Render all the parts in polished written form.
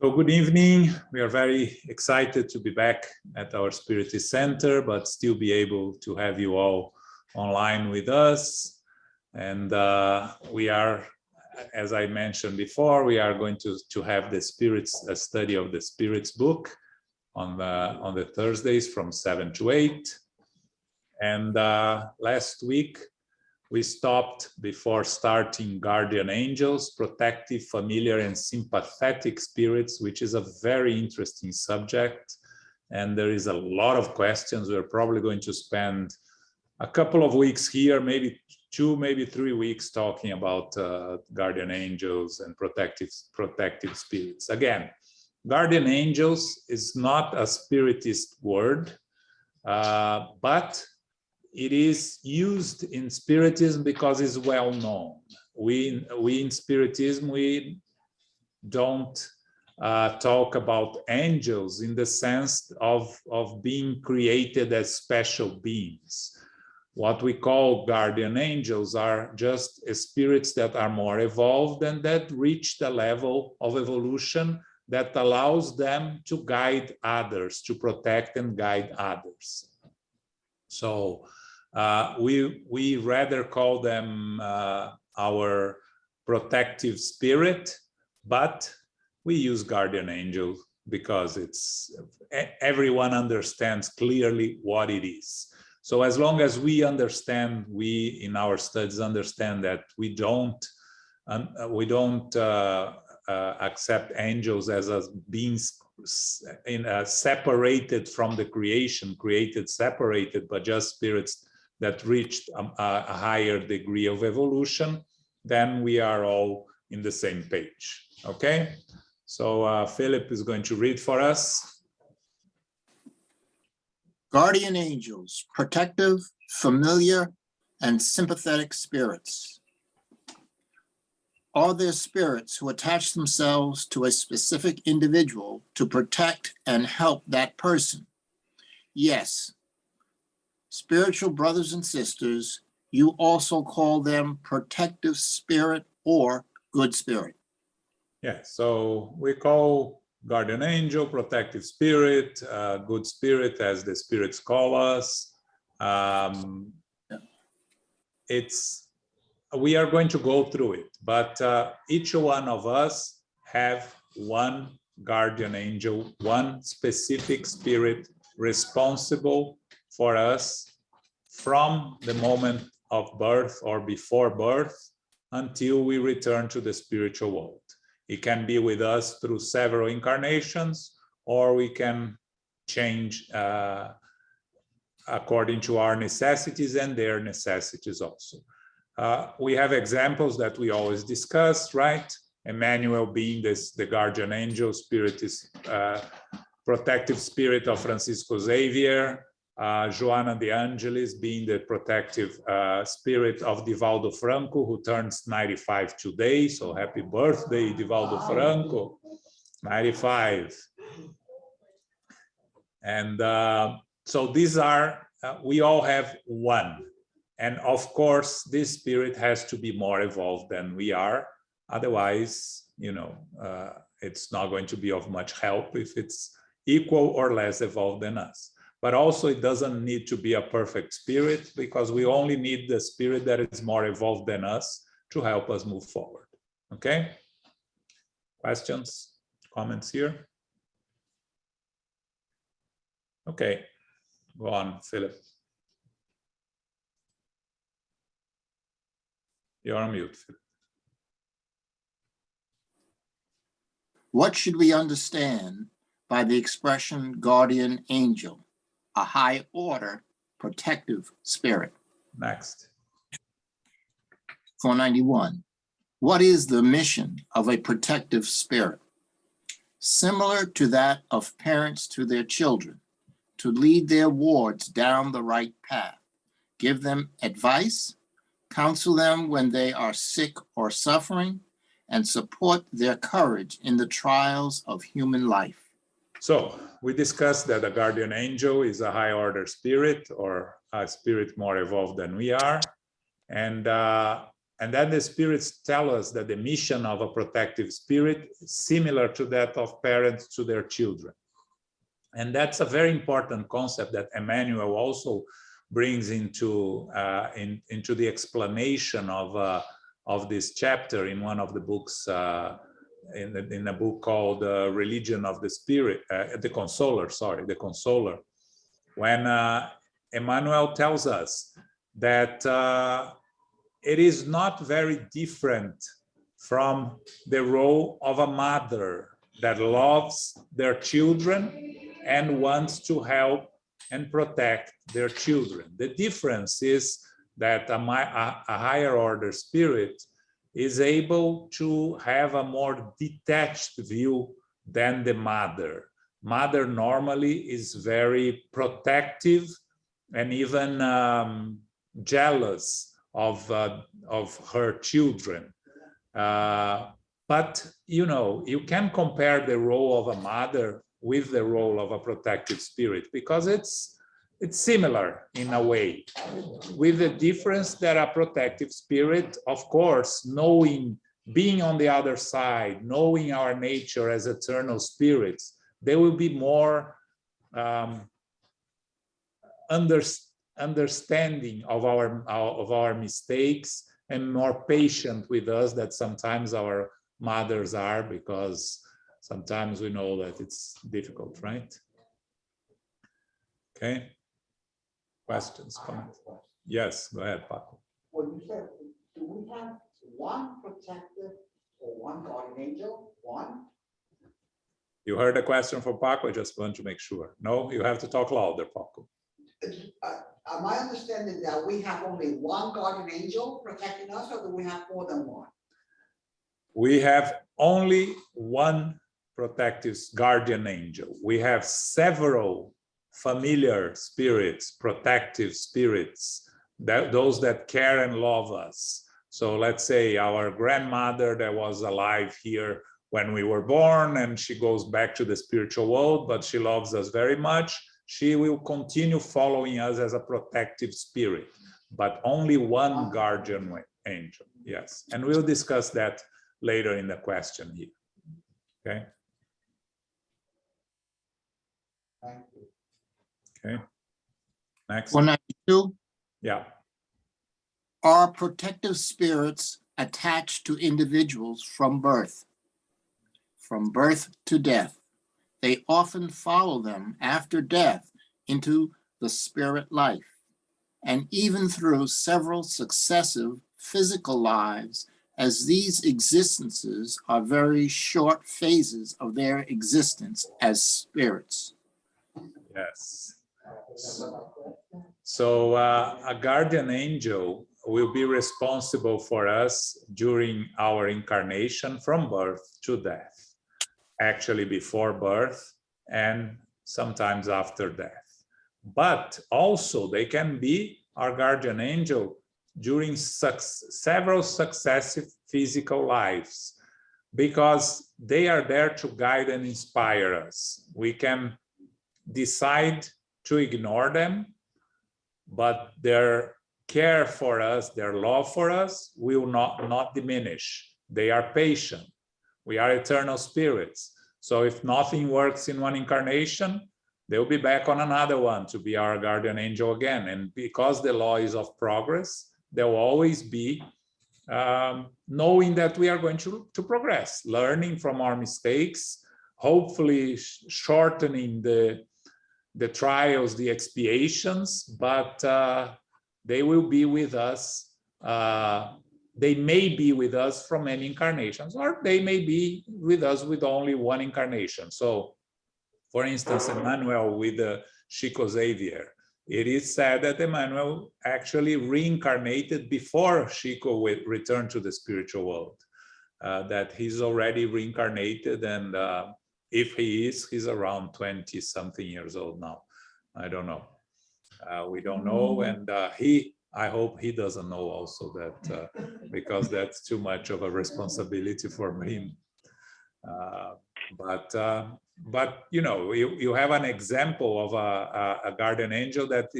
So good evening. We are very excited to be back at our Spiritist Center, but still be able to have you all online with us. And we are, as I mentioned before, we are going to have the Spirits, a study of the Spirits book on the Thursdays from 7 to 8. And last week, we stopped before starting guardian angels, protective, familiar, and sympathetic spirits, which is a very interesting subject. And there is a lot of questions. We're probably going to spend a couple of weeks here, maybe 2, maybe 3 weeks talking about guardian angels and protective spirits. Again, guardian angels is not a spiritist word, but it is used in Spiritism because it's well known. We in Spiritism, we don't talk about angels in the sense of being created as special beings. What we call guardian angels are just spirits that are more evolved and that reach the level of evolution that allows them to guide others, to protect and guide others. So we rather call them our protective spirit, but we use guardian angel because everyone understands clearly what it is. So as long as we understand, we in our studies understand that we don't accept angels as beings separated from the creation, created, separated, but just spirits that reached a higher degree of evolution, then we are all in the same page, okay? So Philip is going to read for us. Guardian angels, protective, familiar, and sympathetic spirits. Are there spirits who attach themselves to a specific individual to protect and help that person? Yes. Spiritual brothers and sisters, you also call them protective spirit or good spirit. Yeah, so we call guardian angel, protective spirit, good spirit, as the spirits call us. We are going to go through it, but each one of us have one guardian angel, one specific spirit responsible for us from the moment of birth or before birth until we return to the spiritual world. It can be with us through several incarnations, or we can change according to our necessities and their necessities also. We have examples that we always discuss, right? Emmanuel being the guardian angel, spirit is protective spirit of Francisco Xavier, Joana de Angelis being the protective spirit of Divaldo Franco, who turns 95 today. So happy birthday, Divaldo Franco, 95. And so these are, we all have one. And of course, this spirit has to be more evolved than we are. Otherwise, you know, it's not going to be of much help if it's equal or less evolved than us. But also it doesn't need to be a perfect spirit, because we only need the spirit that is more evolved than us to help us move forward. Okay? Questions, comments here? Okay, go on, Philip. You're on mute, Philip. What should we understand by the expression guardian angel? A high order protective spirit. Next. 491. What is the mission of a protective spirit? Similar to that of parents to their children, to lead their wards down the right path, give them advice, counsel them when they are sick or suffering, and support their courage in the trials of human life. So we discussed that a guardian angel is a high order spirit, or a spirit more evolved than we are. And and then the spirits tell us that the mission of a protective spirit is similar to that of parents to their children. And that's a very important concept that Emmanuel also brings into the explanation of this chapter in one of the books, in a book called Religion of the Spirit, the Consoler, when Emmanuel tells us that it is not very different from the role of a mother that loves their children and wants to help and protect their children. The difference is that a higher order spirit is able to have a more detached view than the mother. Mother normally is very protective and even jealous of her children. But you can compare the role of a mother with the role of a protective spirit, because it's similar in a way, with the difference that a protective spirit, of course, being on the other side, knowing our nature as eternal spirits, they will be more understanding of our mistakes and more patient with us than sometimes our mothers are, because sometimes we know that it's difficult, right? Okay. Questions, comments? Yes, go ahead, Paco. Well, you said, do we have one protective or one guardian angel? One? You heard a question from Paco, I just want to make sure. No, you have to talk louder, Paco. Am I understanding that we have only one guardian angel protecting us, or do we have more than one? We have only one protective guardian angel. We have several familiar spirits, protective spirits, those that care and love us. So let's say our grandmother that was alive here when we were born, and she goes back to the spiritual world, but she loves us very much. She will continue following us as a protective spirit, but only one guardian angel. Yes, and we'll discuss that later in the question here. Okay. Thank you. Okay. Next. 192. Yeah. Are protective spirits attached to individuals from birth to death? They often follow them after death into the spirit life, and even through several successive physical lives, as these existences are very short phases of their existence as spirits. Yes. So a guardian angel will be responsible for us during our incarnation from birth to death, actually before birth and sometimes after death. But also they can be our guardian angel during several successive physical lives, because they are there to guide and inspire us. We can decide to ignore them, but their care for us, their love for us will not diminish. They are patient. We are eternal spirits. So if nothing works in one incarnation, they'll be back on another one to be our guardian angel again. And because the law is of progress, there will always be knowing that we are going to progress, learning from our mistakes, hopefully shortening the trials, the expiations, but they will be with us. They may be with us from many incarnations, or they may be with us with only one incarnation. So, for instance, Emmanuel with Chico Xavier, it is said that Emmanuel actually reincarnated before Chico returned to the spiritual world, that he's already reincarnated, and if he is, he's around 20-something years old now. I don't know. We don't know, and I hope he doesn't know also that, because that's too much of a responsibility for him. But you know, you have an example of a guardian angel that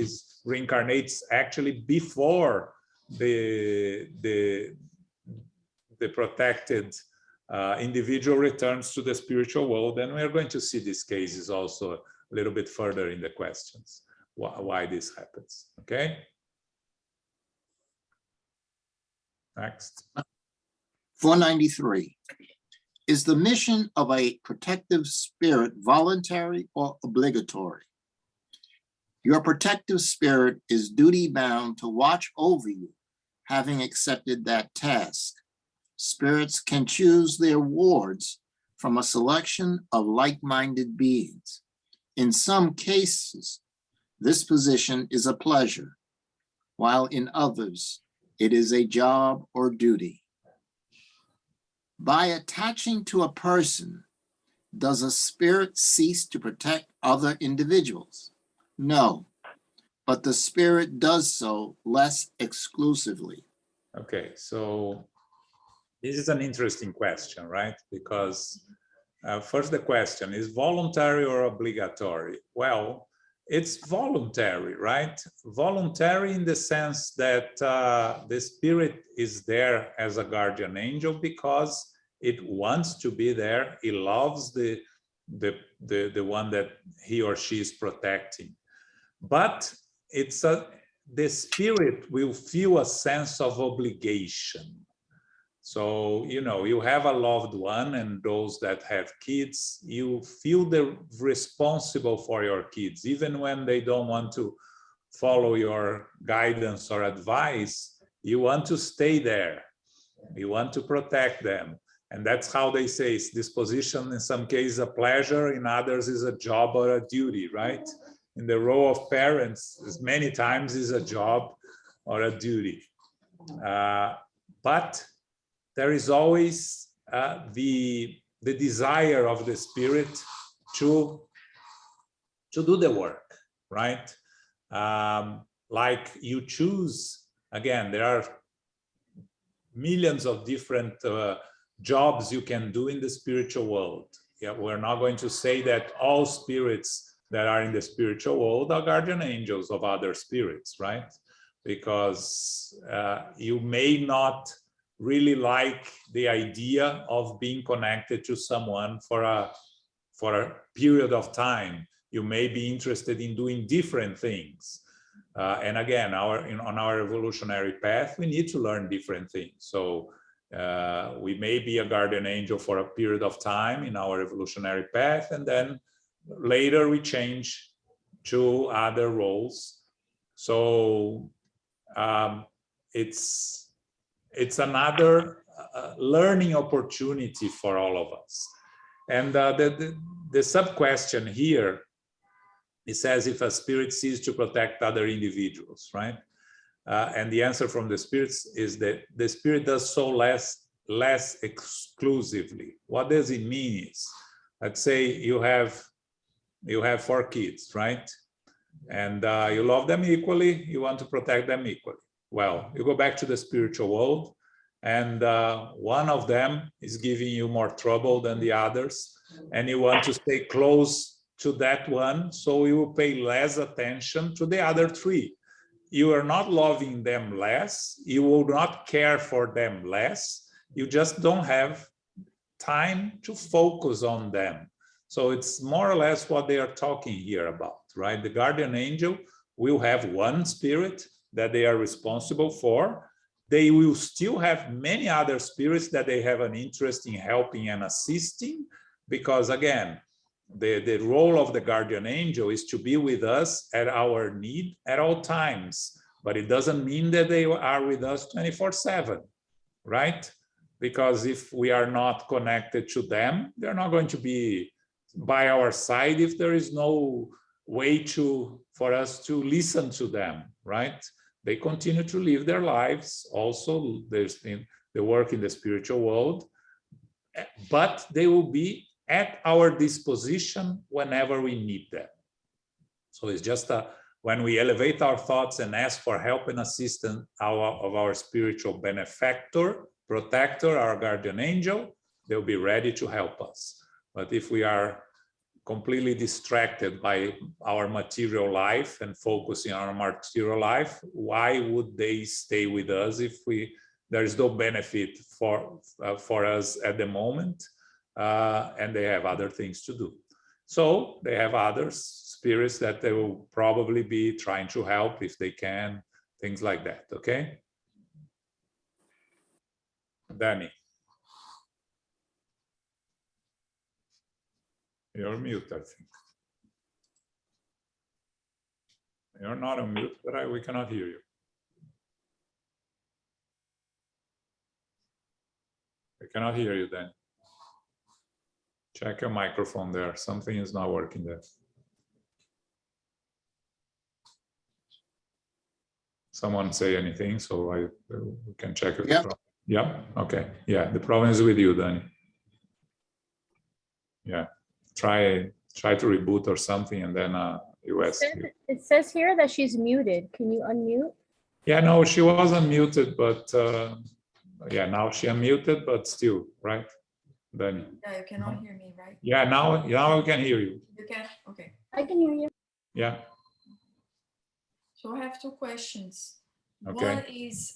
reincarnates actually before the protected individual returns to the spiritual world. And we're going to see these cases also a little bit further in the questions, why this happens. Okay. Next. 493. Is the mission of a protective spirit voluntary or obligatory? Your protective spirit is duty bound to watch over you, having accepted that task. Spirits can choose their wards from a selection of like-minded beings. In some cases, this position is a pleasure, while in others, it is a job or duty. By attaching to a person, does a spirit cease to protect other individuals? No, but the spirit does so less exclusively. Okay, so this is an interesting question, right? Because first the question is voluntary or obligatory? Well, it's voluntary, right? Voluntary in the sense that the spirit is there as a guardian angel because it wants to be there. It loves the one that he or she is protecting. But the spirit will feel a sense of obligation. So, you know, you have a loved one, and those that have kids, you feel responsible for your kids, even when they don't want to follow your guidance or advice. You want to stay there. You want to protect them. And that's how they say it's disposition, in some cases a pleasure, in others is a job or a duty, right? In the role of parents, as many times is a job or a duty. But there is always the desire of the spirit to do the work, right? Like you choose, again, there are millions of different jobs you can do in the spiritual world. Yeah, we're not going to say that all spirits that are in the spiritual world are guardian angels of other spirits, right? Because you may not really like the idea of being connected to someone for a period of time. You may be interested in doing different things. And again, on our evolutionary path, we need to learn different things. So we may be a guardian angel for a period of time in our evolutionary path, and then later we change to other roles. So it's another learning opportunity for all of us. And the sub-question here, it says if a spirit ceases to protect other individuals, right? And the answer from the spirits is that the spirit does so less exclusively. What does it mean is, let's say you have 4 kids, right? And you love them equally, you want to protect them equally. Well, you go back to the spiritual world, and one of them is giving you more trouble than the others, and you want to stay close to that one, so you will pay less attention to the other 3. You are not loving them less, you will not care for them less, you just don't have time to focus on them. So it's more or less what they are talking here about, right? The guardian angel will have one spirit that they are responsible for. They will still have many other spirits that they have an interest in helping and assisting, because again, the role of the guardian angel is to be with us at our need at all times, but it doesn't mean that they are with us 24/7, right? Because if we are not connected to them, they're not going to be by our side if there is no way for us to listen to them, right? They continue to live their lives. Also, there's the work in the spiritual world, but they will be at our disposition whenever we need them. So it's just when we elevate our thoughts and ask for help and assistance of our spiritual benefactor, protector, our guardian angel, they'll be ready to help us. But if we are completely distracted by our material life and focusing on our material life, why would they stay with us if there is no benefit for us at the moment, and they have other things to do. So they have other spirits that they will probably be trying to help if they can, things like that, okay? Danny. You're mute, I think. You're not on mute, but we cannot hear you. I cannot hear you, Danny. Check your microphone there. Something is not working there. Someone say anything so we can check it. Yep. Yeah. Okay. Yeah. The problem is with you, Danny. Yeah. Try to reboot or something, and then you ask. It says here that she's muted. Can you unmute? Yeah. No, she was unmuted, but yeah, now she unmuted, but still, right, Danny? Yeah, you cannot hear me, right? Yeah. Now we can hear you. You can? Okay. I can hear you. Yeah. So I have two questions. Okay. One is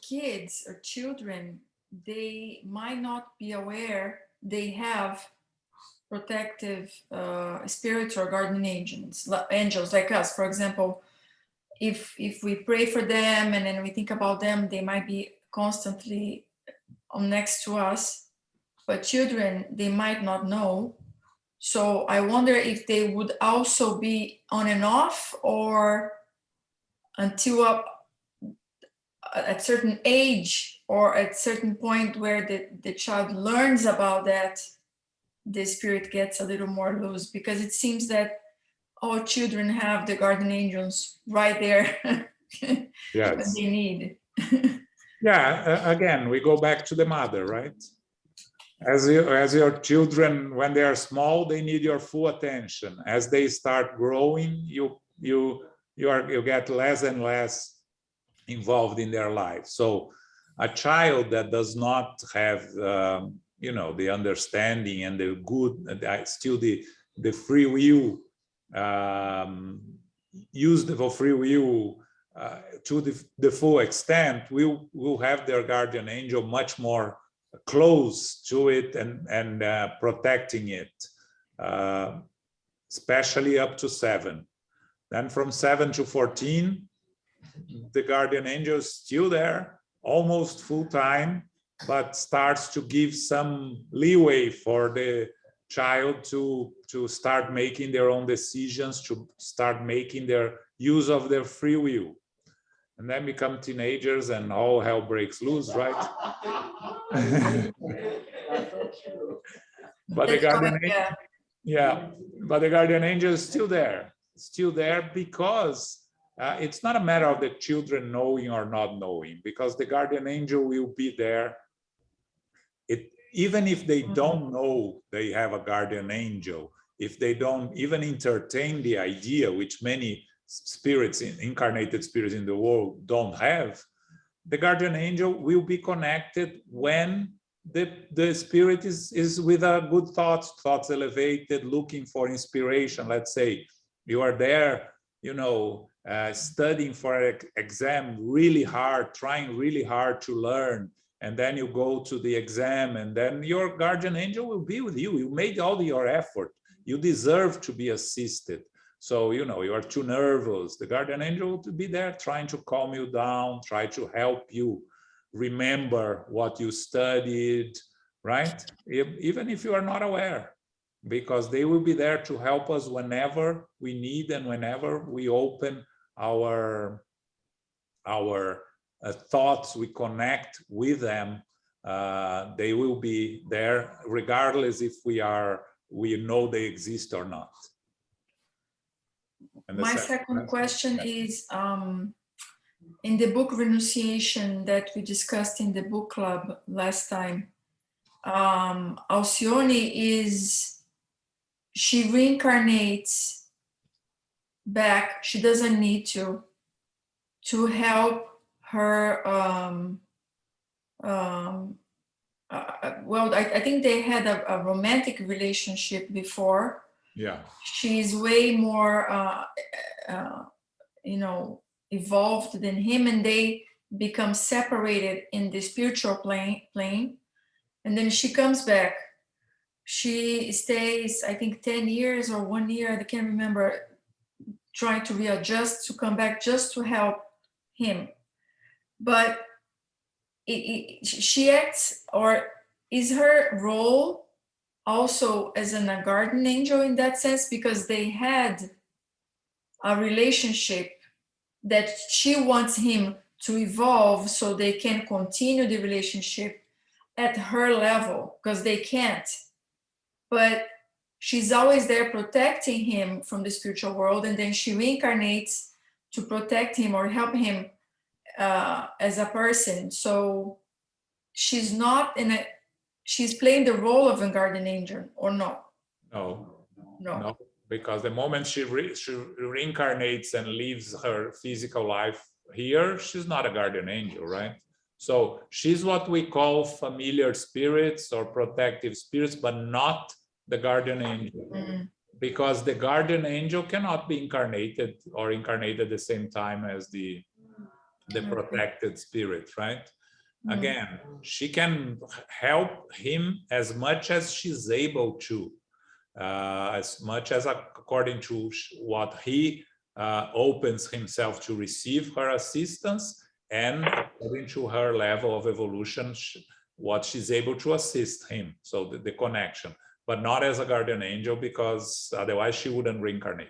kids or children, they might not be aware they have protective spirits or guardian angels like us. For example, if we pray for them and then we think about them, they might be constantly next to us, but children, they might not know. So I wonder if they would also be on and off, or until at certain age or at certain point where the child learns about that, the spirit gets a little more loose, because it seems that all children have the guardian angels right there. Yes. When they need. Yeah. Again, we go back to the mother, right? As your children, when they are small, they need your full attention. As they start growing, you get less and less involved in their life. So a child that does not have the understanding and the good, still the free will, use the free will to the full extent, will have their guardian angel much more close to it and protecting it, especially up to 7. Then from 7 to 14, the guardian angel is still there, almost full time, but starts to give some leeway for the child to start making their own decisions, to start making their use of their free will. And then become teenagers and all hell breaks loose, right? But the guardian angel, yeah, but the guardian angel is still there because it's not a matter of the children knowing or not knowing, because the guardian angel will be there. Even if they don't know they have a guardian angel, if they don't even entertain the idea, which many spirits, incarnated spirits in the world don't have, the guardian angel will be connected when the spirit is with a good thoughts elevated, looking for inspiration. Let's say you are there, studying for an exam really hard, trying really hard to learn, and then you go to the exam, and then your guardian angel will be with you. You made all your effort. You deserve to be assisted. So, you are too nervous. The guardian angel will be there trying to calm you down, try to help you remember what you studied, right? Even if you are not aware, because they will be there to help us whenever we need and whenever we open our thoughts, we connect with them. They will be there regardless if we know they exist or not. My second question is, in the book Renunciation that we discussed in the book club last time, Alcione she reincarnates back. She doesn't need to help her well, I think they had a romantic relationship before. Yeah. She's way more, you know, evolved than him, and they become separated in the spiritual plane. And then she comes back. She stays, I think, 10 years or 1 year, I can't remember, trying to readjust to come back just to help him. But she acts, or is her role also as a guardian angel in that sense, because they had a relationship that she wants him to evolve so they can continue the relationship at her level, because they can't. But she's always there protecting him from the spiritual world, and then she reincarnates to protect him or help him as a person. So she's not she's playing the role of a guardian angel, or no? No, because the moment she reincarnates and leaves her physical life here, she's not a guardian angel, right? So she's what we call familiar spirits or protective spirits, but not the guardian angel. Mm-hmm. Because the guardian angel cannot be incarnated or incarnated at the same time as the protected spirit, right? Mm-hmm. Again, she can help him as much as she's able to, as much as according to what he opens himself to receive her assistance, and according to her level of evolution, what she's able to assist him. So the connection, but not as a guardian angel, because otherwise she wouldn't reincarnate.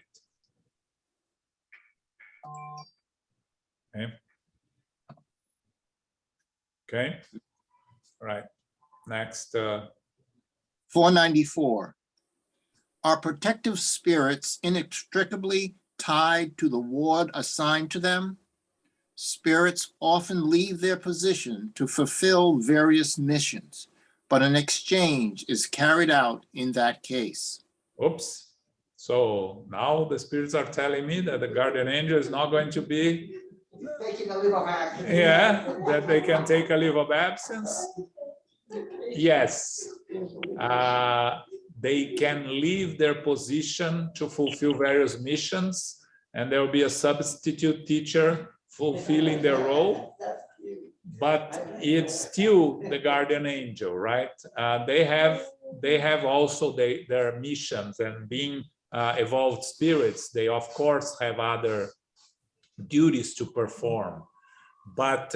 Okay. Okay. All right. Next. 494. Are protective spirits inextricably tied to the ward assigned to them? Spirits often leave their position to fulfill various missions, but an exchange is carried out in that case. Oops. So now the spirits are telling me that the guardian angel is not going to be taking a leave of absence. Yeah, that they can take a leave of absence. Yes. They can leave their position to fulfill various missions, and there will be a substitute teacher fulfilling their role, but it's still the guardian angel, right? They have also their missions, and being evolved spirits, they of course have other duties to perform, but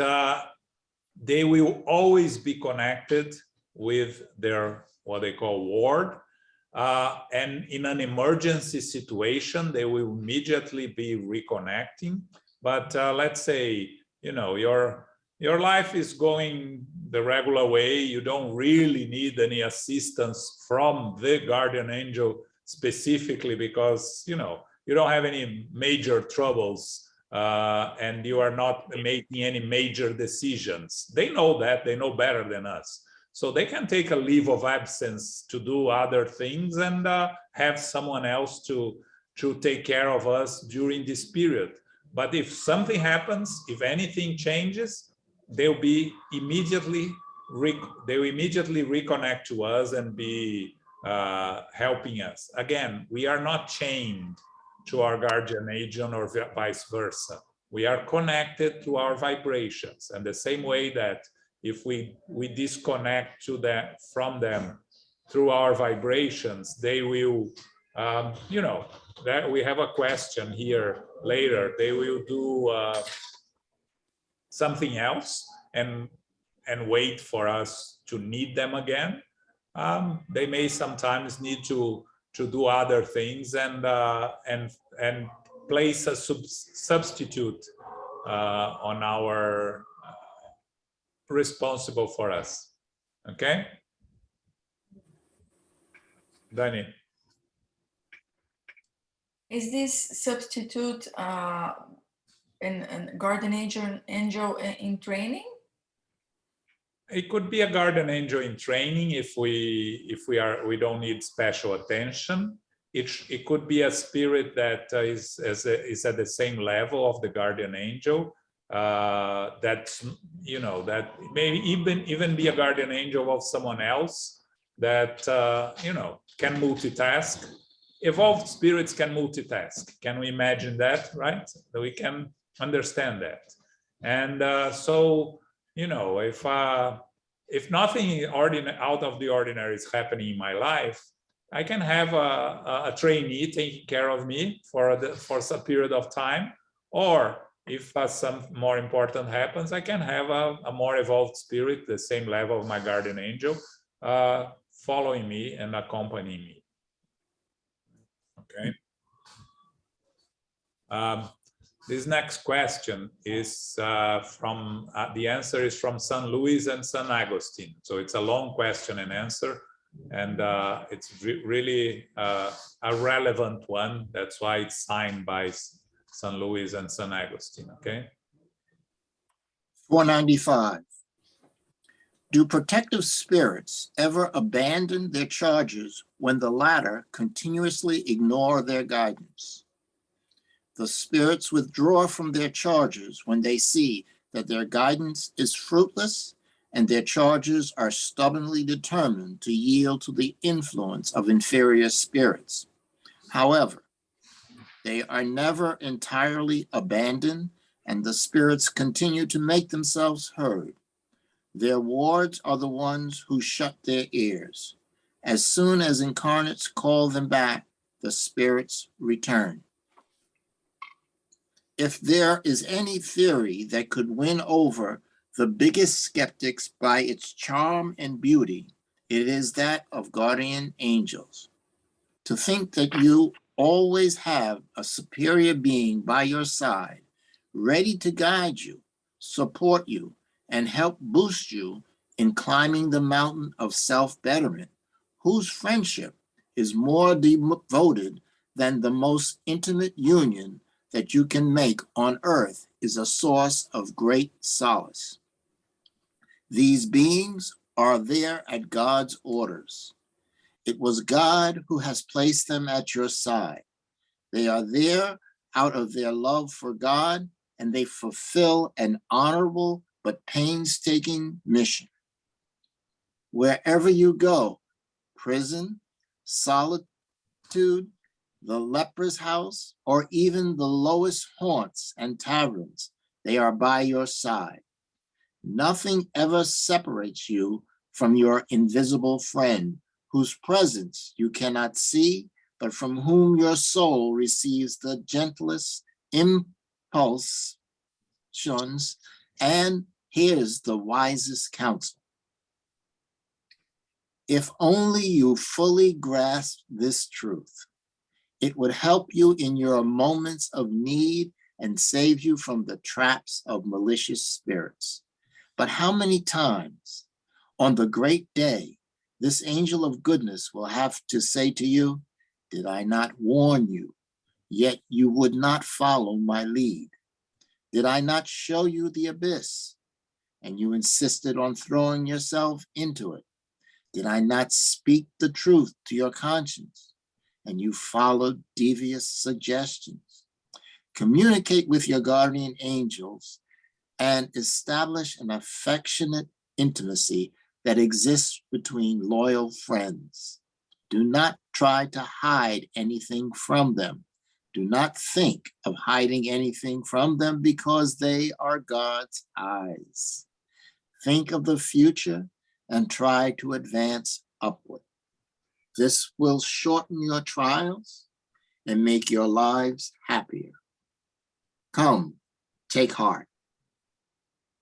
they will always be connected with their what they call ward, and in an emergency situation they will immediately be reconnecting. But let's say, you know, your life is going the regular way, you don't really need any assistance from the guardian angel specifically, because you know you don't have any major troubles, and you are not making any major decisions. They know that, they know better than us. So they can take a leave of absence to do other things, and have someone else to take care of us during this period. But if something happens, if anything changes, they'll immediately reconnect to us and be helping us. Again, we are not chained to our guardian angel or vice versa. We are connected to our vibrations, and the same way that if we disconnect from them through our vibrations, they will, you know, that we have a question here later, they will do something else and wait for us to need them again. They may sometimes need to do other things and place a substitute on our responsible for us. Okay, Danny. Is this substitute in guardian angel in training? It could be a guardian angel in training if we don't need special attention. It could be a spirit that is at the same level of the guardian angel, that's, you know, that maybe even be a guardian angel of someone else that, you know, can multitask. Evolved spirits can multitask. Can we imagine that, right? That we can understand that. And so, you know, if nothing out of the ordinary is happening in my life, I can have a trainee taking care of me for some period of time, or if some more important happens, I can have a more evolved spirit, the same level of my guardian angel, following me and accompanying me. Okay. This next question is from, the answer is from San Luis and San Agustin. So it's a long question and answer, and it's really a relevant one. That's why it's signed by San Luis and San Agustin, okay? 495. Do protective spirits ever abandon their charges when the latter continuously ignore their guidance? The spirits withdraw from their charges when they see that their guidance is fruitless and their charges are stubbornly determined to yield to the influence of inferior spirits. However, they are never entirely abandoned, and the spirits continue to make themselves heard. Their wards are the ones who shut their ears. As soon as incarnates call them back, the spirits return. If there is any theory that could win over the biggest skeptics by its charm and beauty, it is that of guardian angels. To think that you always have a superior being by your side, ready to guide you, support you, and help boost you in climbing the mountain of self-betterment, whose friendship is more devoted than the most intimate union that you can make on earth, is a source of great solace. These beings are there at God's orders. It was God who has placed them at your side. They are there out of their love for God, and they fulfill an honorable but painstaking mission. Wherever you go, prison, solitude, the leper's house, or even the lowest haunts and taverns, they are by your side. Nothing ever separates you from your invisible friend, whose presence you cannot see, but from whom your soul receives the gentlest impulsions and hears the wisest counsel. If only you fully grasp this truth, it would help you in your moments of need and save you from the traps of malicious spirits. But how many times on the great day, this angel of goodness will have to say to you, did I not warn you, yet you would not follow my lead? Did I not show you the abyss, and you insisted on throwing yourself into it? Did I not speak the truth to your conscience, and you followed devious suggestions? Communicate with your guardian angels and establish an affectionate intimacy that exists between loyal friends. Do not try to hide anything from them. Do not think of hiding anything from them, because they are God's eyes. Think of the future and try to advance upward. This will shorten your trials and make your lives happier. Come, take heart.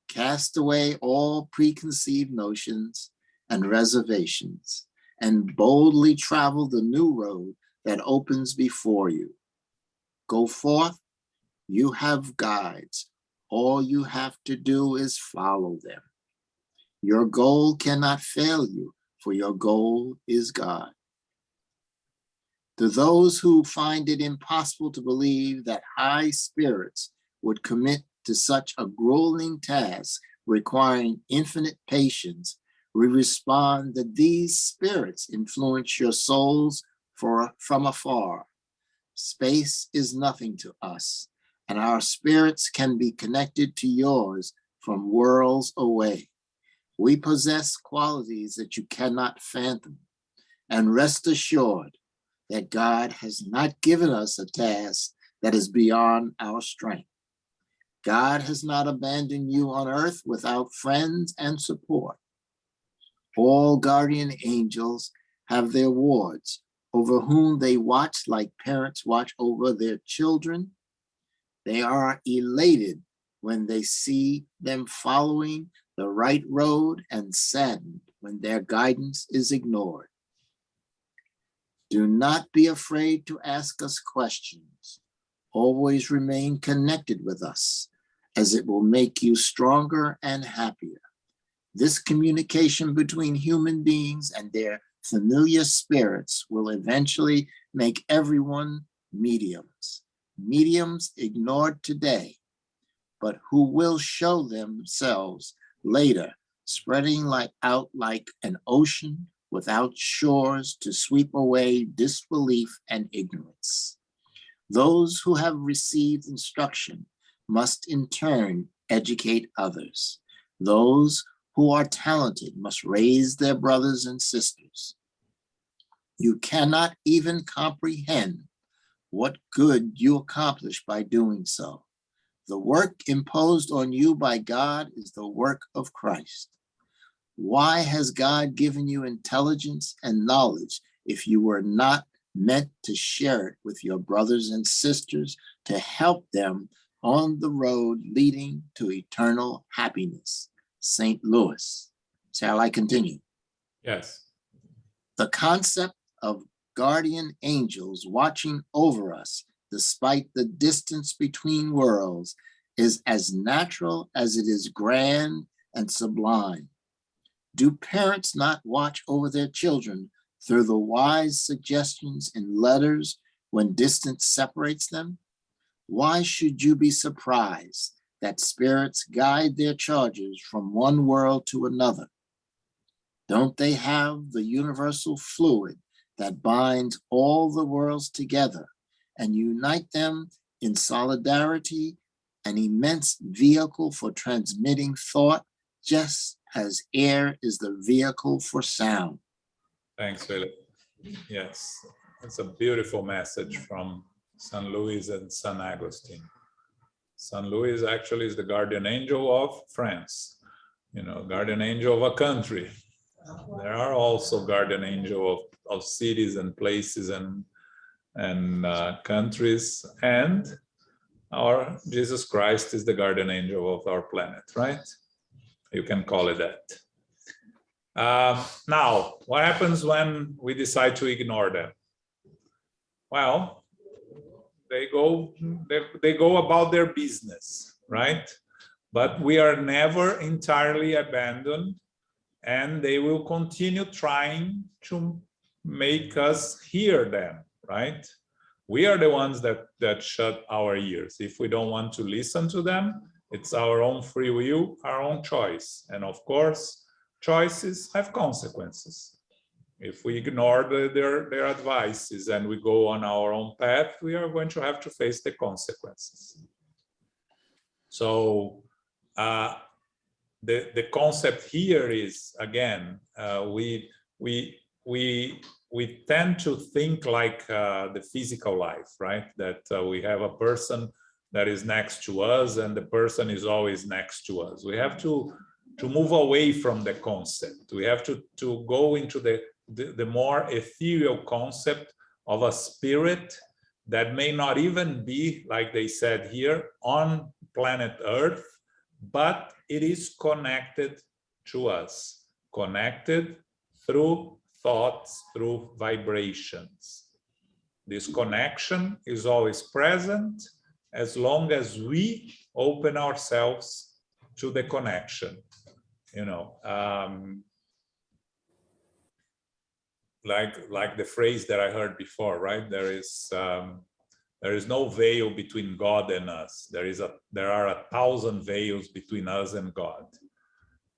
Cast away all preconceived notions and reservations, and boldly travel the new road that opens before you. Go forth, you have guides. All you have to do is follow them. Your goal cannot fail you, for your goal is God. To those who find it impossible to believe that high spirits would commit to such a grueling task requiring infinite patience, we respond that these spirits influence your souls from afar. Space is nothing to us, and our spirits can be connected to yours from worlds away. We possess qualities that you cannot fathom, and rest assured that God has not given us a task that is beyond our strength. God has not abandoned you on earth without friends and support. All guardian angels have their wards over whom they watch like parents watch over their children. They are elated when they see them following the right road and saddened when their guidance is ignored. Do not be afraid to ask us questions. Always remain connected with us, as it will make you stronger and happier. This communication between human beings and their familiar spirits will eventually make everyone mediums. Mediums ignored today, but who will show themselves later, spreading out like an ocean without shores to sweep away disbelief and ignorance. Those who have received instruction must in turn educate others. Those who are talented must raise their brothers and sisters. You cannot even comprehend what good you accomplish by doing so. The work imposed on you by God is the work of Christ. Why has God given you intelligence and knowledge if you were not meant to share it with your brothers and sisters to help them on the road leading to eternal happiness? St. Louis. Shall I continue? Yes. The concept of guardian angels watching over us despite the distance between worlds is as natural as it is grand and sublime. Do parents not watch over their children through the wise suggestions in letters when distance separates them? Why should you be surprised that spirits guide their charges from one world to another? Don't they have the universal fluid that binds all the worlds together and unite them in solidarity, an immense vehicle for transmitting thought, just as air is the vehicle for sound? Thanks, Philip. Yes, it's a beautiful message from San Luis and San Agustin. San Luis actually is the guardian angel of France, guardian angel of a country. There are also guardian angel of cities and places and countries, and our Jesus Christ is the guardian angel of our planet, right? You can call it that. Now, what happens when we decide to ignore them? Well, they go about their business, right? But we are never entirely abandoned, and they will continue trying to make us hear them, right? We are the ones that shut our ears. If we don't want to listen to them, it's our own free will, our own choice. And of course, choices have consequences. If we ignore their advices and we go on our own path, we are going to have to face the consequences. So the concept here is, again, we tend to think like the physical life, right? That we have a person that is next to us and the person is always next to us. We have to move away from the concept. We have to go into the more ethereal concept of a spirit that may not even be, like they said here, on planet Earth, but it is connected to us, connected through thoughts, through vibrations. This connection is always present as long as we open ourselves to the connection. Like the phrase that I heard before, right? There is no veil between God and us. There are 1,000 veils between us and God.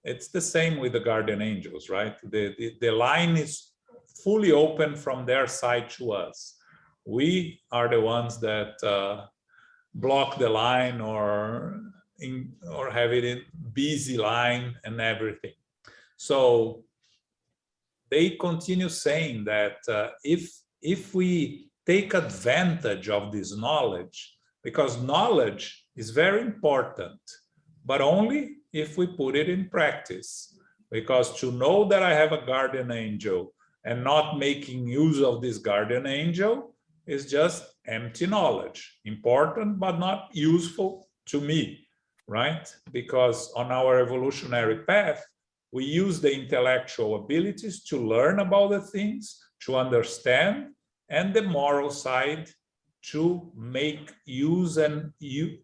It's the same with the guardian angels, right? The line is fully open from their side to us. We are the ones that block the line or have it in busy line and everything. So they continue saying that if we take advantage of this knowledge, because knowledge is very important, but only if we put it in practice. Because to know that I have a guardian angel and not making use of this guardian angel is just empty knowledge, important but not useful to me, right? Because on our evolutionary path, we use the intellectual abilities to learn about the things, to understand, and the moral side to make use and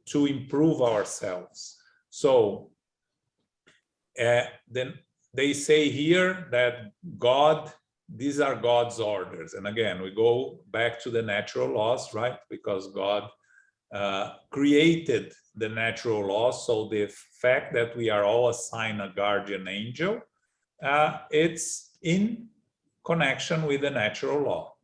to improve ourselves. So then they say here that God, these are God's orders. And again, we go back to the natural laws, right? Because God created the natural laws. So the fact that we are all assigned a guardian angel, it's in connection with the natural law.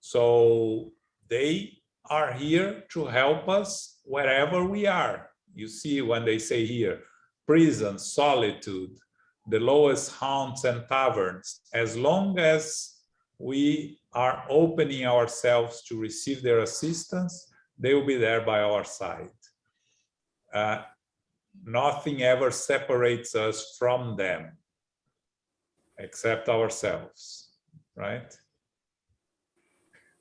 So they are here to help us wherever we are. You see when they say here, prison, solitude, the lowest haunts and taverns, as long as we are opening ourselves to receive their assistance, they will be there by our side. Nothing ever separates us from them except ourselves, right?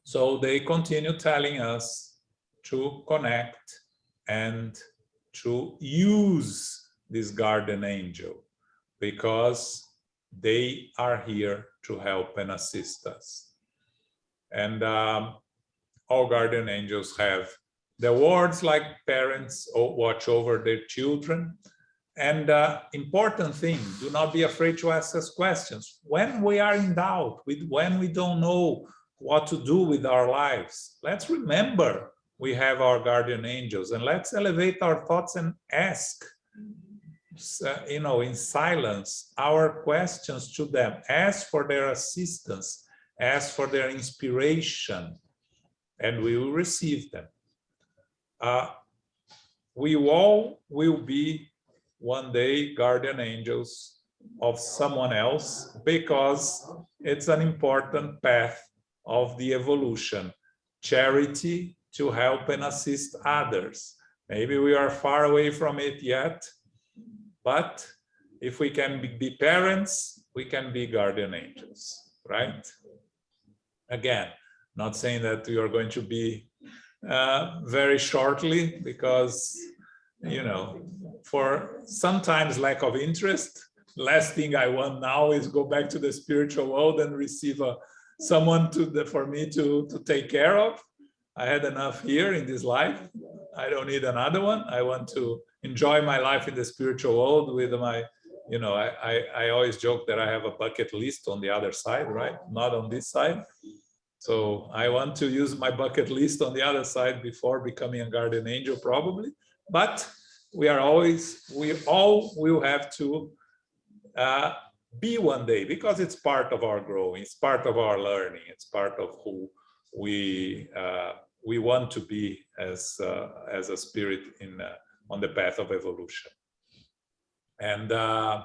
So they continue telling us to connect and to use this guardian angel, because they are here to help and assist us. And all guardian angels have the words like parents watch over their children. And important thing, do not be afraid to ask us questions. When we are in doubt, when we don't know what to do with our lives, let's remember we have our guardian angels, and let's elevate our thoughts and ask, in silence, our questions to them. Ask for their assistance, ask for their inspiration, and we will receive them. We all will be one day guardian angels of someone else, because it's an important path of the evolution. Charity to help and assist others. Maybe we are far away from it yet, but if we can be parents, we can be guardian angels, right? Again, not saying that we are going to be very shortly, because, for sometimes lack of interest, last thing I want now is go back to the spiritual world and receive someone for me to take care of. I had enough here in this life. I don't need another one. I want to enjoy my life in the spiritual world with my, I always joke that I have a bucket list on the other side, right? Not on this side. So I want to use my bucket list on the other side before becoming a guardian angel, probably. But we all will have to be one day, because it's part of our growing, it's part of our learning, it's part of who we want to be as a spirit on the path of evolution. And the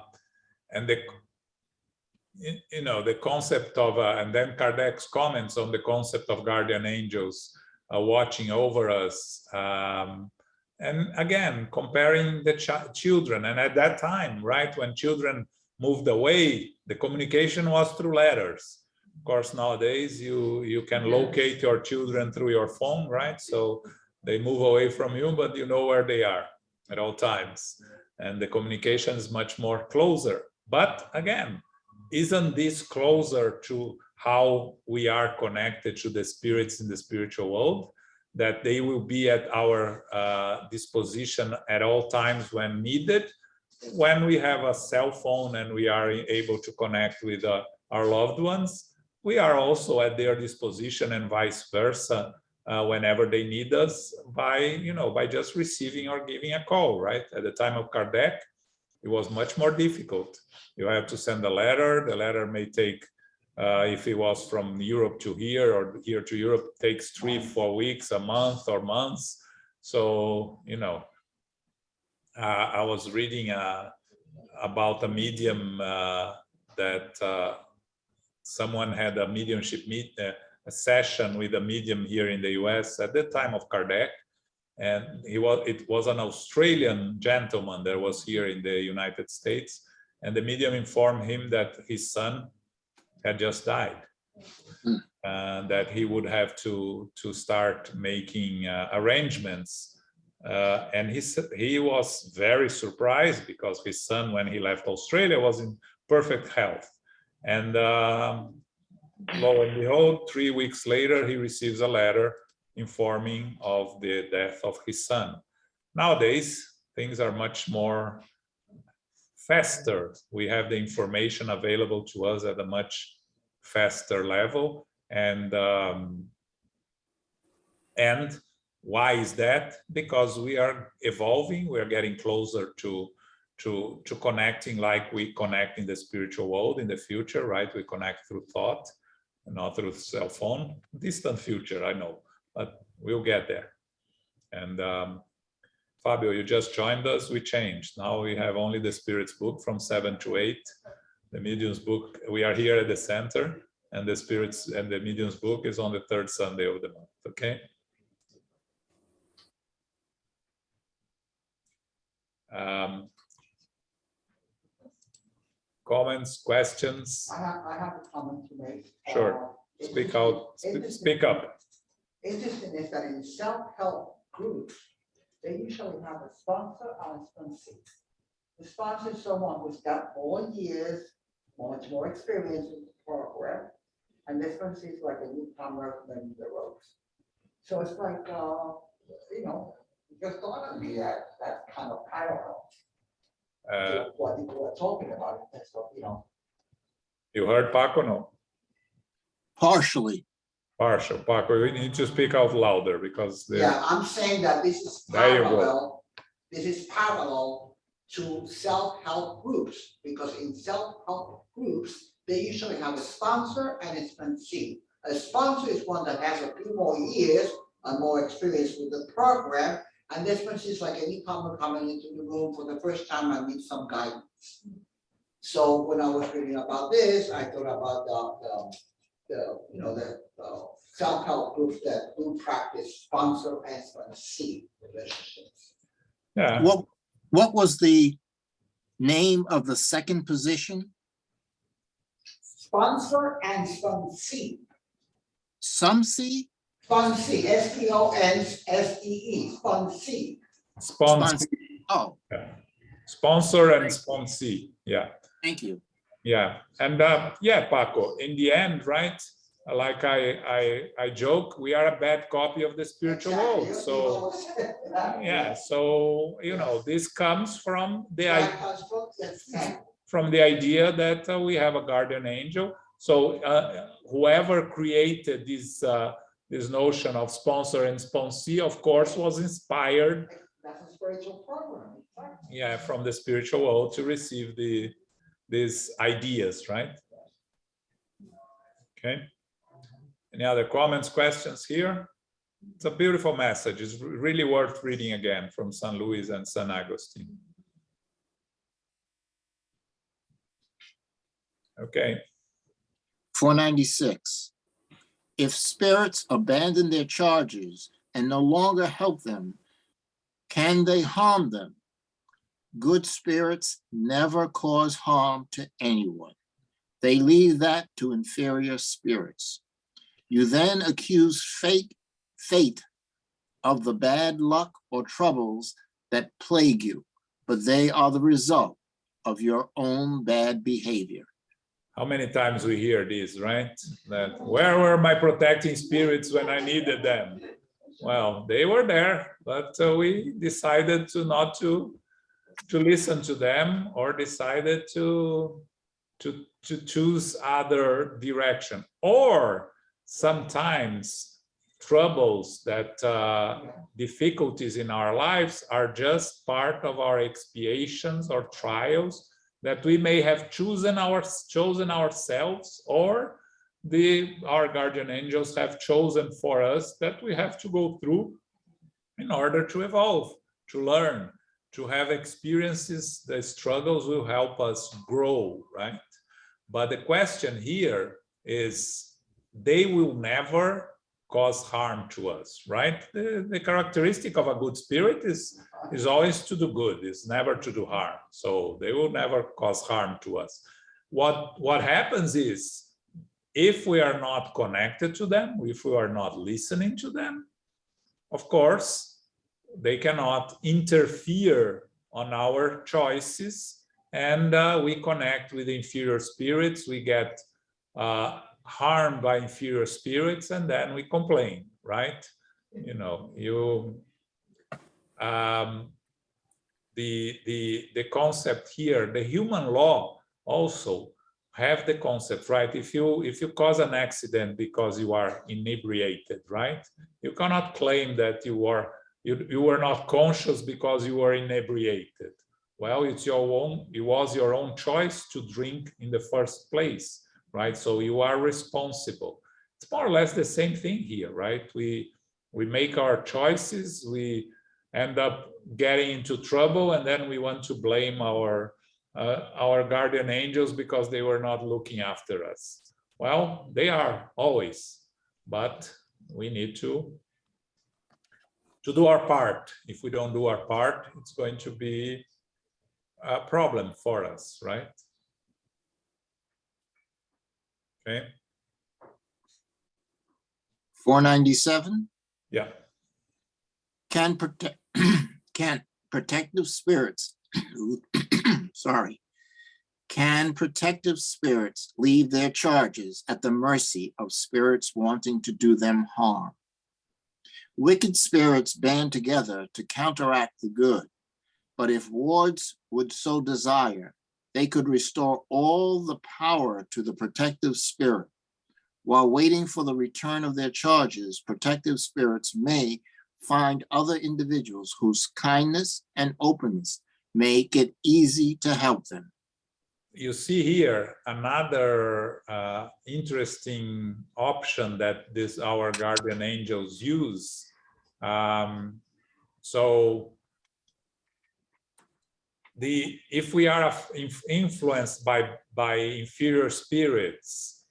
concept of and then Kardec's comments on the concept of guardian angels watching over us, and again comparing the children. And at that time, right, when children moved away, the communication was through letters. Of course, nowadays you can locate your children through your phone, right? So they move away from you, but you know where they are at all times, and the communication is much more closer. But again, isn't this closer to how we are connected to the spirits in the spiritual world, that they will be at our disposition at all times when needed? When we have a cell phone and we are able to connect with our loved ones, we are also at their disposition, and vice versa, whenever they need us, by just receiving or giving a call, right? At the time of Kardec, it was much more difficult. You have to send a letter. The letter may take, if it was from Europe to here or here to Europe, takes 3-4 weeks, a month or months. So, you know, I was reading about a medium that someone had a mediumship a session with a medium here in the US at the time of Kardec. And it was an Australian gentleman that was here in the United States. And the medium informed him that his son had just died. And that he would have to start making arrangements. And he was very surprised because his son, when he left Australia, was in perfect health. And lo and behold, 3 weeks later, he receives a letter informing of the death of his son. Nowadays, things are much more faster. We have the information available to us at a much faster level. And why is that? Because we are evolving, we are getting closer to connecting like we connect in the spiritual world in the future, right? We connect through thought, not through cell phone. Distant future, I know, but we'll get there. And Fabio, you just joined us, we changed. Now we have only the Spirit's book from 7 to 8. The Medium's book, we are here at the center, and the Spirit's and the Medium's book is on the 3rd Sunday of the month, okay? Comments, questions? I have a comment to make. Sure. Speak out, speak up. Interesting is that in self-help groups, they usually have a sponsor and a sponsee. The sponsor is someone who's got more years, much more experience in the program, and this sponsee is like a newcomer learning the ropes. So it's like, you know, just thought of me that kind of parallel to what you were talking about in terms of, you know. You heard Paco, no? Partially. Partial. Paco, we need to speak out louder because Yeah, I'm saying that this is there you go. parallel. This is parallel to self-help groups, because in self-help groups, they usually have a sponsor and a sponsee. A sponsor is one that has a few more years and more experience with the program, and this sponsee is like a newcomer coming into the room for the first time and need some guidance. So when I was reading about this, I thought about the self-help groups that do practice sponsor and sponsee relationships. Yeah. What was the name of the second position? Sponsor and sponsee. Sponsee? Sponsee, S-P-O-N-S-E-E, sponsee. Sponsor. Oh, Yeah. Sponsor and sponsee. Yeah. thank you. Yeah. And yeah, Paco, in the end, right? Like I joke, we are a bad copy of the spiritual world. So yeah, so you know, this comes from the idea that we have a guardian angel. So whoever created this this notion of sponsor and sponsee, of course, was inspired. That's a spiritual program. Yeah, from the spiritual world to receive these ideas, right? Okay. Any other comments, questions here? It's a beautiful message. It's really worth reading again from San Luis and San Agustin. Okay. 496. If spirits abandon their charges and no longer help them, can they harm them? Good spirits never cause harm to anyone. They leave that to inferior spirits. You then accuse fate of the bad luck or troubles that plague you, but they are the result of your own bad behavior. How many times we hear this, right? That where were my protecting spirits when I needed them? Well, they were there, but we decided not to listen to them, or decided to choose other direction. Or sometimes troubles, that difficulties in our lives are just part of our expiations or trials that we may have chosen ourselves, or our guardian angels have chosen for us, that we have to go through in order to evolve, to learn, to have experiences. The struggles will help us grow, right? But the question here is, they will never cause harm to us, right? The characteristic of a good spirit is always to do good, is never to do harm. So they will never cause harm to us. What happens is, if we are not connected to them, if we are not listening to them, of course, they cannot interfere on our choices, and we connect with inferior spirits, we get harmed by inferior spirits, and then we complain, right? You know, the concept here, the human law also have the concept, right? If you cause an accident because you are inebriated, right? You cannot claim that you were not conscious because you were inebriated. Well, it was your own choice to drink in the first place, right? So you are responsible. It's more or less the same thing here, right? We make our choices, we end up getting into trouble, and then we want to blame our guardian angels because they were not looking after us. Well, they are always, but we need to do our part. If we don't do our part, it's going to be a problem for us, right? Okay. 497. Yeah. Can protective spirits can protective spirits leave their charges at the mercy of spirits wanting to do them harm? Wicked spirits band together to counteract the good, but if wards would so desire, they could restore all the power to the protective spirit. While waiting for the return of their charges, protective spirits may find other individuals whose kindness and openness make it easy to help them. You see here another interesting option that our guardian angels use. So if we are influenced by inferior spirits,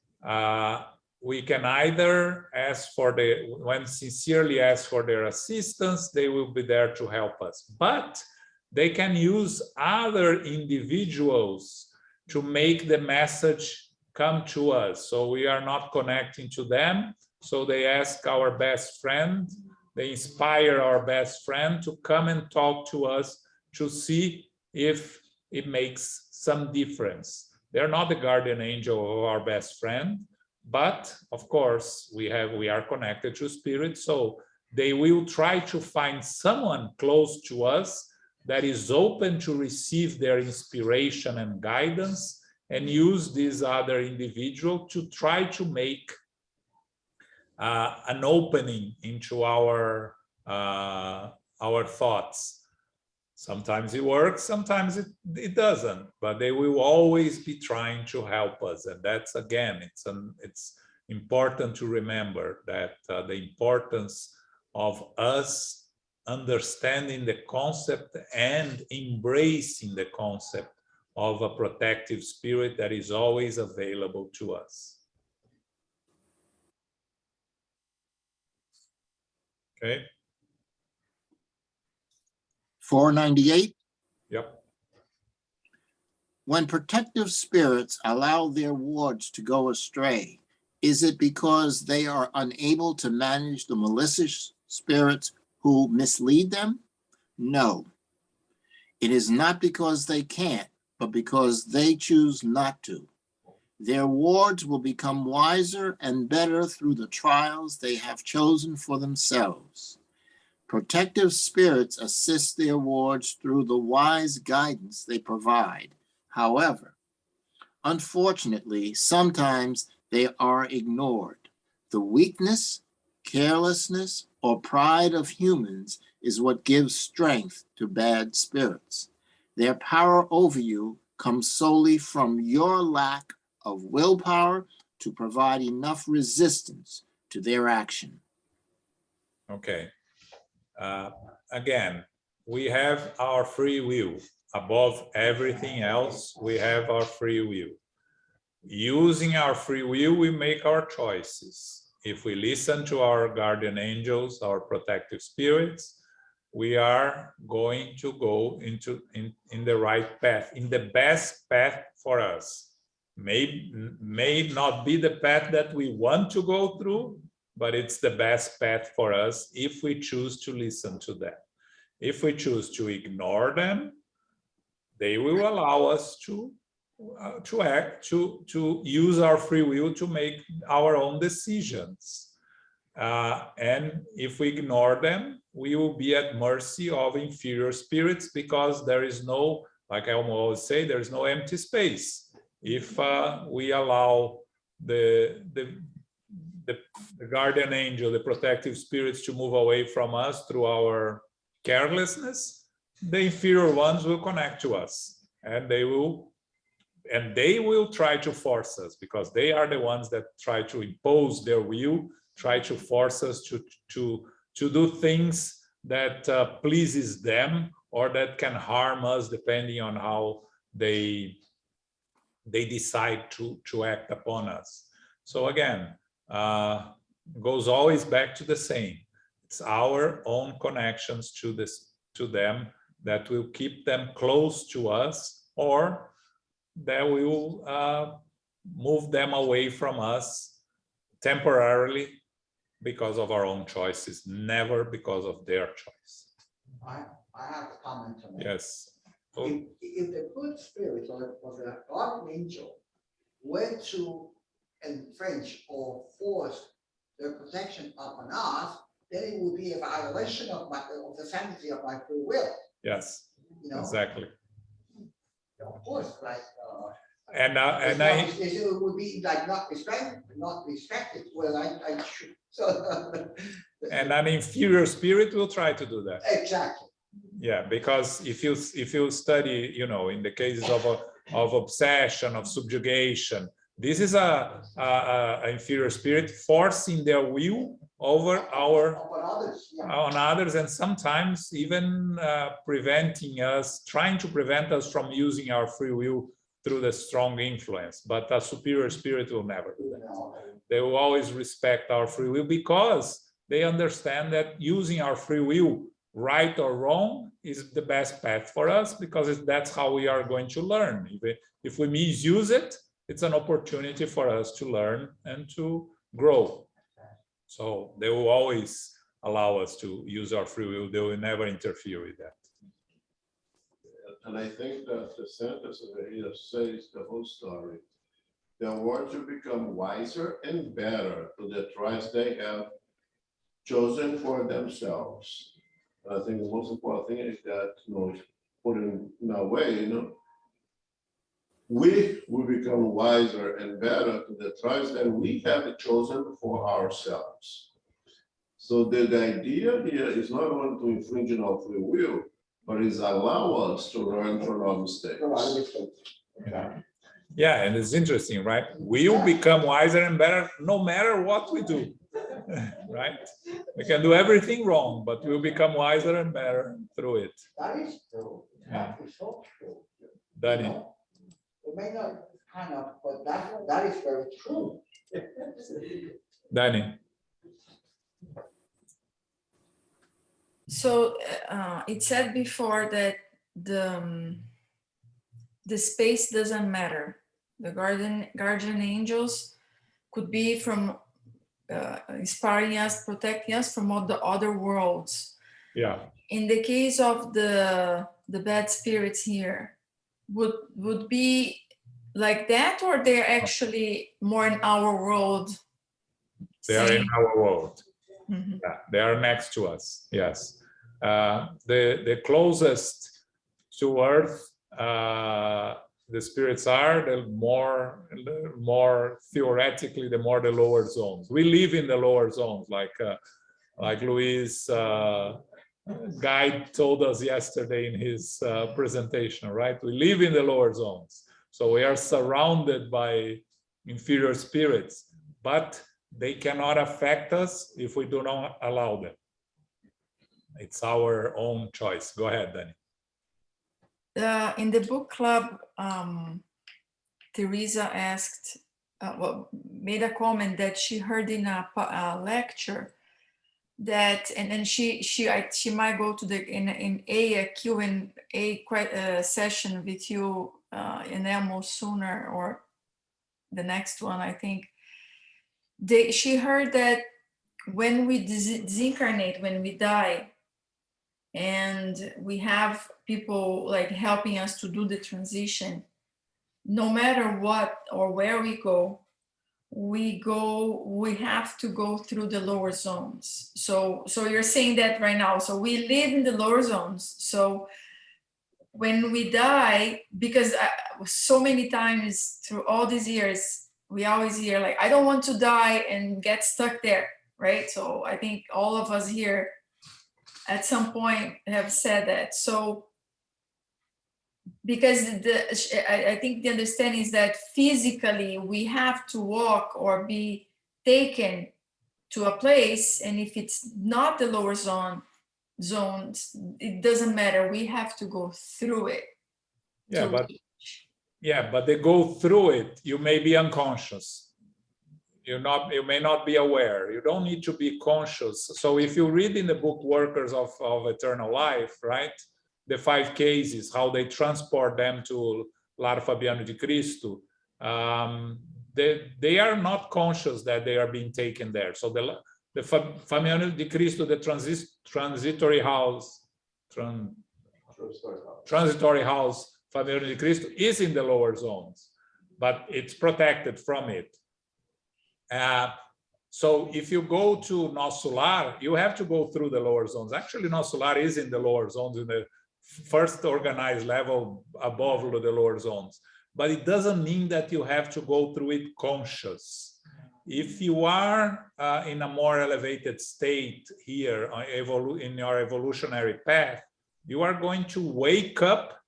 we can either sincerely ask for their assistance, they will be there to help us. But they can use other individuals to make the message come to us. So we are not connecting to them. So they ask our best friend, they inspire our best friend to come and talk to us to see if it makes some difference. They're not the guardian angel or our best friend, but of course we are connected to spirit. So they will try to find someone close to us that is open to receive their inspiration and guidance, and use this other individual to try to make an opening into our thoughts. Sometimes it works, sometimes it doesn't, but they will always be trying to help us. And that's, again, it's important to remember that the importance of us understanding the concept and embracing the concept of a protective spirit that is always available to us. Okay. 498. Yep. When protective spirits allow their wards to go astray, is it because they are unable to manage the malicious spirits who mislead them? No. It is not because they can't, but because they choose not to. Their wards will become wiser and better through the trials they have chosen for themselves. Protective spirits assist their wards through the wise guidance they provide. However, unfortunately, sometimes they are ignored. The weakness, carelessness, or pride of humans is what gives strength to bad spirits. Their power over you comes solely from your lack of willpower to provide enough resistance to their action. Okay. Again, we have our free will. Above everything else, we have our free will. Using our free will, we make our choices. If we listen to our guardian angels, our protective spirits, we are going to go in the right path, in the best path for us. May not be the path that we want to go through, but it's the best path for us if we choose to listen to them. If we choose to ignore them, they will allow us to use our free will to make our own decisions. And if we ignore them, we will be at mercy of inferior spirits, because there is no, like I always say, there is no empty space. If we allow the guardian angel, the protective spirits, to move away from us through our carelessness, the inferior ones will connect to us, and they will try to force us, because they are the ones that try to impose their will, try to force us to do things that pleases them, or that can harm us, depending on how they decide to act upon us. So again, goes always back to the same. It's our own connections to them that will keep them close to us, or that will move them away from us temporarily because of our own choices, never because of their choice. I have a comment on that. Yes. If the good spirit or the guardian angel were to infringe or force their protection upon us, then it would be a violation of the sanctity of my free will. Yes. You know? Exactly. Of course, like it would be like not respected. Well, I should. So and an inferior spirit will try to do that. Exactly. Yeah, because if you study, in the cases of obsession, of subjugation, this is a inferior spirit forcing their will over on others, and sometimes even trying to prevent us from using our free will through the strong influence. But a superior spirit will never do that. They will always respect our free will, because they understand that using our free will, right or wrong, is the best path for us, because that's how we are going to learn. If we misuse it, it's an opportunity for us to learn and to grow. So they will always allow us to use our free will. They will never interfere with that. And I think that the sentence over here says the whole story. They want to become wiser and better to the choice they have chosen for themselves. I think the most important thing is that, put in a way, we will become wiser and better to the choice that we have chosen for ourselves. So the idea here is not only to infringe on our free will, but is allow us to learn from our mistakes. Yeah, and it's interesting, right? We'll become wiser and better no matter what we do, right? We can do everything wrong, but we'll become wiser and better through it. That is true. That is so true. Danny. It may not but that is very true. Danny. So it said before that the space doesn't matter. The guardian angels could be from inspiring us, protecting us from all the other worlds. Yeah. In the case of the bad spirits here, would be like that, or they're actually more in our world? They are in our world. Mm-hmm. Yeah, they are next to us. Yes. The closest to Earth the spirits are, the more theoretically, the more the lower zones. We live in the lower zones, like Luis Guide told us yesterday in his presentation, right? We live in the lower zones. So we are surrounded by inferior spirits, but they cannot affect us if we do not allow them. It's our own choice. Go ahead, Danny. In the book club, Teresa asked, made a comment that she heard in a lecture that, and then she might go to in a Q&A session with you in Elmo sooner, or the next one, I think. She heard that when we disincarnate, when we die, and we have people like helping us to do the transition, no matter what or where we go, we have to go through the lower zones. So you're saying that right now. So we live in the lower zones. So when we die, because so many times through all these years, we always hear like, I don't want to die and get stuck there, right? So I think all of us here at some point have said that. So because I think the understanding is that physically we have to walk or be taken to a place, and if it's not the lower zones, it doesn't matter. We have to go through it. But they go through it. You may be unconscious. You may not be aware. You don't need to be conscious. So if you read in the book Workers of Eternal Life, right? The 5 cases, how they transport them to Lar Fabiano di Cristo, they are not conscious that they are being taken there. So the Fabiano di Cristo, the transitory house, Fabiano di Cristo is in the lower zones, but it's protected from it. So if you go to Nosso Lar, you have to go through the lower zones. Actually, Nosso Lar is in the lower zones, in the first organized level above the lower zones. But it doesn't mean that you have to go through it conscious. If you are in a more elevated state here in your evolutionary path, you are going to wake up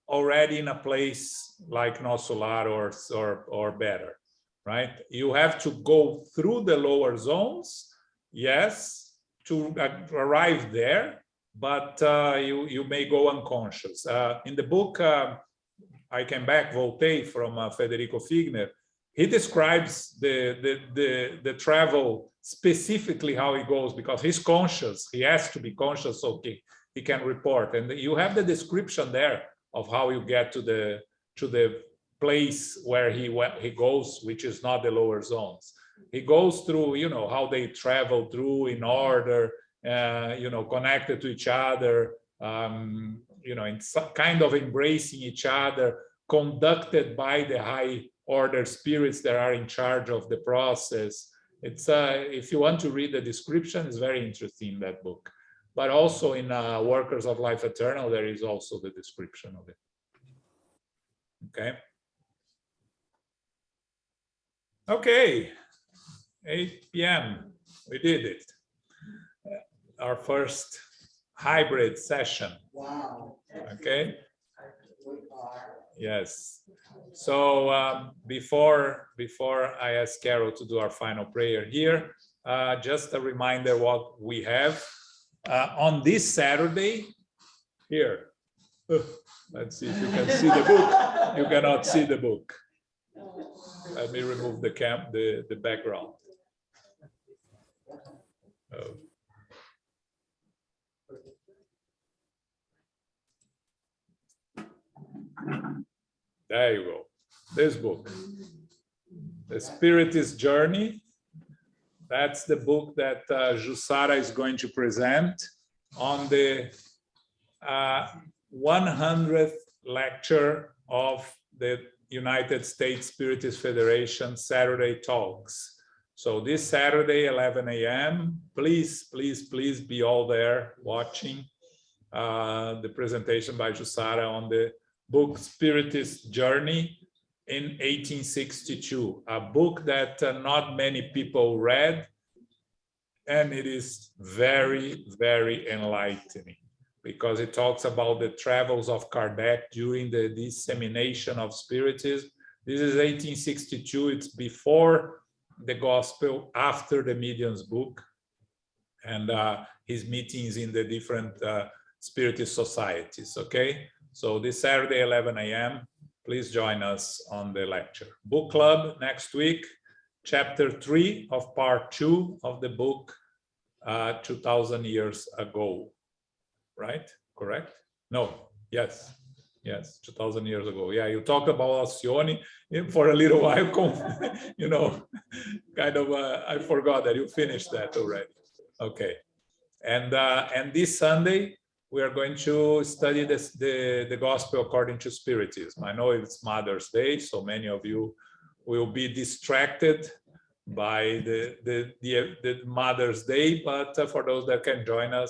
already in a place like Nosso Lar or better, right? You have to go through the lower zones, yes, to arrive there, but you may go unconscious. In the book, I Came Back, Voltei, from Federico Figner, he describes the travel specifically how it goes, because he's conscious. He has to be conscious so he can report. And you have the description there of how you get to the place where he goes, which is not the lower zones. He goes through, how they travel through in order, connected to each other, in kind of embracing each other, conducted by the high order spirits that are in charge of the process. It's if you want to read the description, it's very interesting in that book. But also in Workers of Life Eternal, there is also the description of it. Okay. Okay, 8 p.m. We did it. Our first hybrid session. Wow. Okay. We are. Yes. So before I ask Carol to do our final prayer here, just a reminder what we have on this Saturday here. Let's see if you can see the book. You cannot see the book. Let me remove the background. Oh. There you go. This book, The Spiritist Journey. That's the book that Jussara is going to present on the 100th lecture of the United States Spiritist Federation Saturday Talks. So this Saturday, 11 a.m., please be all there watching the presentation by Jussara on the book Spiritist Journey in 1862, a book that not many people read, and it is very, very enlightening because it talks about the travels of Kardec during the dissemination of Spiritism. This is 1862, it's before the Gospel, after the Medium's book. and his meetings in the different Spiritist societies, okay? So this Saturday, 11 a.m., please join us on the lecture. Book club next week, chapter 3 of part 2 of the book, 2000 years ago, right? Correct? No, yes, 2000 years ago. Yeah, you talk about Alcione for a little while, you know, kind of, I forgot that you finished that already. Okay, and this Sunday, we are going to study the Gospel according to Spiritism. I know it's Mother's Day, so many of you will be distracted by the Mother's Day, but for those that can join us,